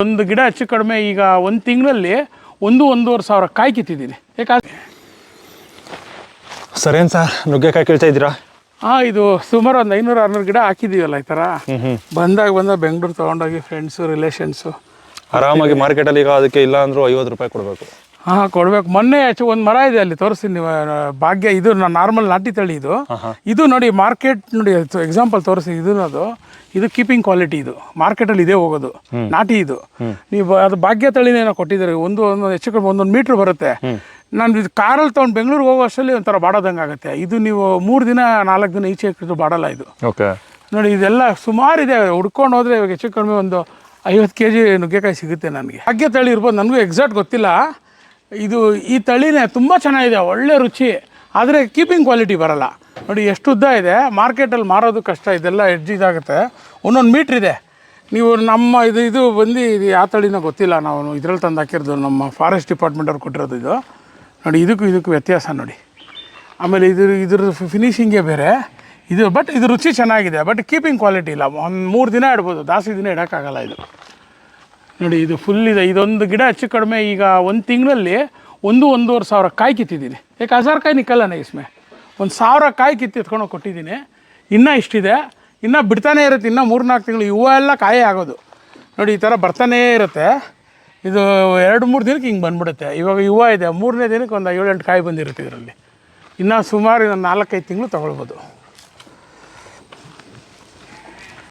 ಒಂದು ಗಿಡ ಹೆಚ್ಚು ಕಡಿಮೆ ಈಗ ಒಂದು ತಿಂಗಳಲ್ಲಿ 1-1.5 ಕಾಯಿ ಕಿತ್ತಿದ್ದೀನಿ. ಯಾಕಂದ್ರೆ ಸರೇನು ಸರ್, ನುಗ್ಗೆಕಾಯಿ ಕೇಳ್ತಾ ಇದ್ದೀರಾ? ಇದು ಸುಮಾರು ಒಂದು 500-600 ಗಿಡ ಹಾಕಿದ್ದೀವಲ್ಲ ಈ ಥರ. ಬಂದಾಗ ಬೆಂಗಳೂರು ತೊಗೊಂಡೋಗಿ ಫ್ರೆಂಡ್ಸು ರಿಲೇಷನ್ಸು ಆರಾಮಾಗಿ ಮಾರ್ಕೆಟಲ್ಲಿ ಈಗ ಅದಕ್ಕೆ ಇಲ್ಲ ಅಂದರೂ 50 ರೂಪಾಯಿ ಕೊಡಬೇಕು. ಕೊಡಬೇಕು. ಮೊನ್ನೆ ಒಂದು ಮರ ಇದೆ ಅಲ್ಲಿ ತೋರಿಸ್ತೀನಿ ನೀವು, ಭಾಗ್ಯ. ಇದು ನಾರ್ಮಲ್ ನಾಟಿ ತಳಿ ಇದು ನೋಡಿ ಮಾರ್ಕೆಟ್ ನೋಡಿ ಎಕ್ಸಾಂಪಲ್ ತೋರಿಸಿ. ಇದು ಕೀಪಿಂಗ್ ಕ್ವಾಲಿಟಿ. ಇದು ಮಾರ್ಕೆಟಲ್ಲಿ ಇದೇ ಹೋಗೋದು ನಾಟಿ. ಇದು ನೀವು ಅದು ಭಾಗ್ಯ ತಳಿನೇನೋ ಕೊಟ್ಟಿದ್ದಾರೆ. ಒಂದು ಹೆಚ್ಚು ಕಡಿಮೆ 1 ಮೀಟ್ರ್ ಬರುತ್ತೆ. ನಾನು ಇದು ಕಾರಲ್ಲಿ ತೊಗೊಂಡು ಬೆಂಗಳೂರಿಗೆ ಹೋಗೋ ಅಷ್ಟರಲ್ಲಿ ಒಂಥರ ಬಾಡೋದಂಗೆ ಆಗುತ್ತೆ. ಇದು ನೀವು 3 ದಿನ 4 ದಿನ ಈಚೆ ಇಟ್ಟು ಬಾಡಲ್ಲ ಇದು. ನೋಡಿ ಇದೆಲ್ಲ ಸುಮಾರಿದೆ. ಹುಡ್ಕೊಂಡು ಹೋದರೆ ಇವಾಗ ಹೆಚ್ಚು ಕಡಿಮೆ ಒಂದು 50 kg ನುಗ್ಗೆಕಾಯಿ ಸಿಗುತ್ತೆ ನನಗೆ. ಭಾಗ್ಯ ತಳಿ ಇರ್ಬೋದು, ನನಗೂ ಎಕ್ಸಾಕ್ಟ್ ಗೊತ್ತಿಲ್ಲ. ಈ ತಳಿನೇ ತುಂಬ ಚೆನ್ನಾಗಿದೆ, ಒಳ್ಳೆ ರುಚಿ. ಆದರೆ ಕೀಪಿಂಗ್ ಕ್ವಾಲಿಟಿ ಬರಲ್ಲ. ನೋಡಿ ಎಷ್ಟು ಉದ್ದ ಇದೆ, ಮಾರ್ಕೆಟಲ್ಲಿ ಮಾರೋದು ಕಷ್ಟ. ಇದೆಲ್ಲ ಇದಾಗುತ್ತೆ. 1 ಮೀಟ್ರ್ ಇದೆ. ನೀವು ನಮ್ಮ ಇದು ಬಂದು ಇದು ಯಾವ ತಳಿನೋ ಗೊತ್ತಿಲ್ಲ, ನಾವು ಇದ್ರಲ್ಲಿ ತಂದು ಹಾಕಿರೋದು, ನಮ್ಮ ಫಾರೆಸ್ಟ್ ಡಿಪಾರ್ಟ್ಮೆಂಟ್ ಅವ್ರು ಕೊಟ್ಟಿರೋದು ಇದು. ನೋಡಿ ಇದಕ್ಕೂ ವ್ಯತ್ಯಾಸ ನೋಡಿ. ಆಮೇಲೆ ಇದ್ರ ಫಿನಿಶಿಂಗೇ ಬೇರೆ ಇದು. ಬಟ್ ಇದು ರುಚಿ ಚೆನ್ನಾಗಿದೆ, ಬಟ್ ಕೀಪಿಂಗ್ ಕ್ವಾಲಿಟಿ ಇಲ್ಲ. 3 ದಿನ ಇಡ್ಬೋದು, ಜಾಸ್ತಿ ದಿನ ಇಡೋಕ್ಕಾಗಲ್ಲ ಇದು. ನೋಡಿ ಇದು ಫುಲ್ ಇದೆ. ಇದೊಂದು ಗಿಡ ಹೆಚ್ಚು ಕಡಿಮೆ ಈಗ ಒಂದು ತಿಂಗಳಲ್ಲಿ 1-1.5 ಕಾಯಿ ಕಿತ್ತಿದ್ದೀನಿ. ಯಾಕೆ 1000 ಕಾಯಿ ನಿಕ್ಕಲ್ಲ ಇಸ್ಮೆ. 1000 ಕಾಯಿ ಕಿತ್ಕೊಂಡು ಕೊಟ್ಟಿದ್ದೀನಿ. ಇನ್ನೂ ಇಷ್ಟಿದೆ, ಇನ್ನೂ ಬಿಡ್ತಾನೇ ಇರುತ್ತೆ. ಇನ್ನೂ 3-4 ತಿಂಗಳು ಹೂವು ಎಲ್ಲ ಕಾಯೇ ಆಗೋದು. ನೋಡಿ ಈ ಥರ ಬರ್ತಾನೇ ಇರುತ್ತೆ. ಇದು 2-3 ದಿನಕ್ಕೆ ಹಿಂಗೆ ಬಂದ್ಬಿಡುತ್ತೆ. ಇವಾಗ ಹೂವು ಇದೆ, 3ನೇ ದಿನಕ್ಕೆ ಒಂದು 7-8 ಕಾಯಿ ಬಂದಿರುತ್ತೆ ಇದರಲ್ಲಿ. ಇನ್ನೂ ಸುಮಾರು 4-5 ತಿಂಗಳು ತೊಗೊಳ್ಬೋದು.